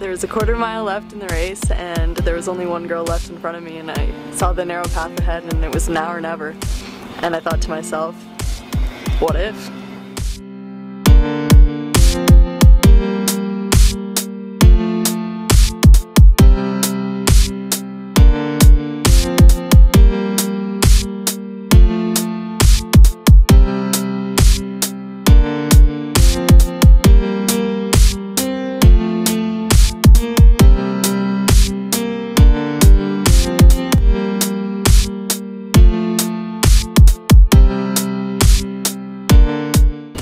There was a quarter-mile left in the race, and there was only one girl left in front of me, and I saw the narrow path ahead, and it was now or never. And I thought to myself, what if?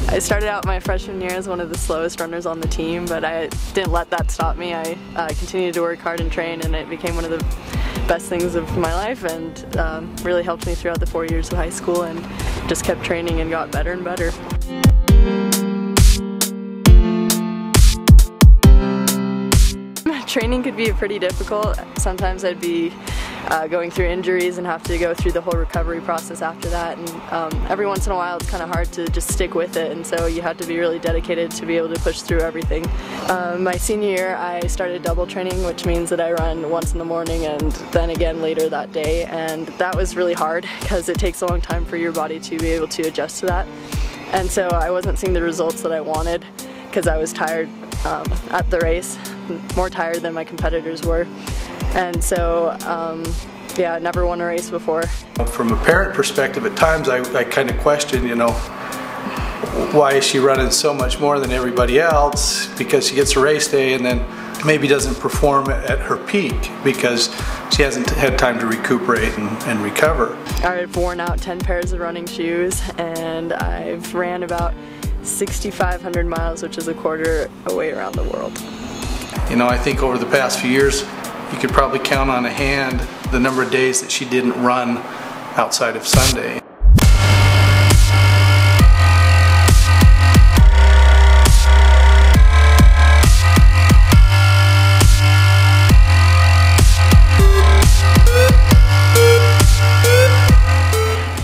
I started out my freshman year as one of the slowest runners on the team, but I didn't let that stop me. I continued to work hard and train, and it became one of the best things of my life, and really helped me throughout the 4 years of high school, and just kept training and got better and better. Training could be pretty difficult. Sometimes I'd be going through injuries and have to go through the whole recovery process after that, and every once in a while it's kind of hard to just stick with it, and so you have to be really dedicated to be able to push through everything. My senior year I started double training, which means that I run once in the morning and then again later that day, and that was really hard because it takes a long time for your body to be able to adjust to that, and so I wasn't seeing the results that I wanted because I was tired at the race, more tired than my competitors were. And so, yeah, I never won a race before. From a parent perspective, at times I kind of question, you know, why is she running so much more than everybody else? Because she gets a race day and then maybe doesn't perform at her peak because she hasn't had time to recuperate and recover. I've worn out 10 pairs of running shoes, and I've ran about 6,500 miles, which is a quarter away around the world. You know, I think over the past few years, you could probably count on a hand the number of days that she didn't run outside of Sunday.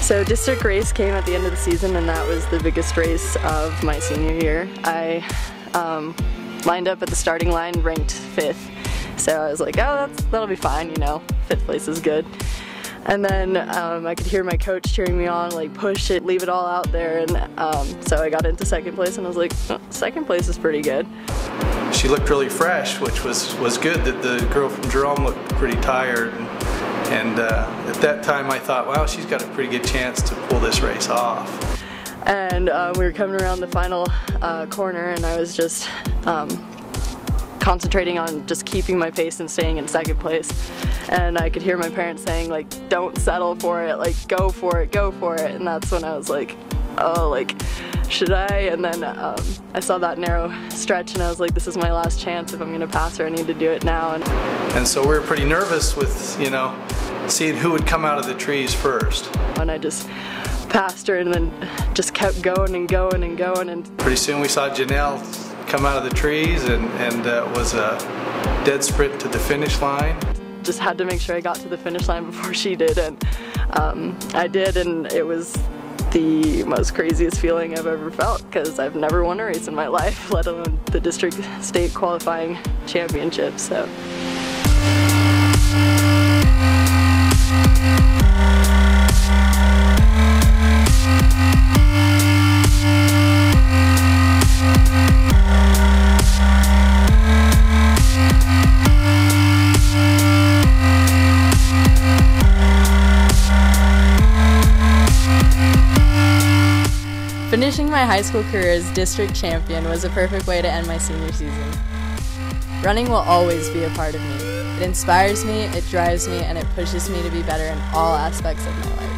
So district race came at the end of the season, and that was the biggest race of my senior year. I lined up at the starting line ranked 5th. So I was like, oh, that'll be fine, you know, 5th place is good. And then I could hear my coach cheering me on, like, push it, leave it all out there, and so I got into 2nd place, and I was like, oh, 2nd place is pretty good. She looked really fresh, which was good. That the girl from Jerome looked pretty tired, and at that time I thought, wow, she's got a pretty good chance to pull this race off. And we were coming around the final corner, and I was just concentrating on just keeping my pace and staying in 2nd place. And I could hear my parents saying, like, don't settle for it, like, go for it, go for it. And that's when I was like, oh, like, should I? And then I saw that narrow stretch, and I was like, this is my last chance. If I'm gonna pass her, I need to do it now. And so we were pretty nervous with, you know, seeing who would come out of the trees first. And I just passed her, and then just kept going and going and going. And pretty soon we saw Janelle come out of the trees, and it was a dead sprint to the finish line. Just had to make sure I got to the finish line before she did, and I did, and it was the most craziest feeling I've ever felt, because I've never won a race in my life, let alone the district state qualifying championship. So. Finishing my high school career as district champion was a perfect way to end my senior season. Running will always be a part of me. It inspires me, it drives me, and it pushes me to be better in all aspects of my life.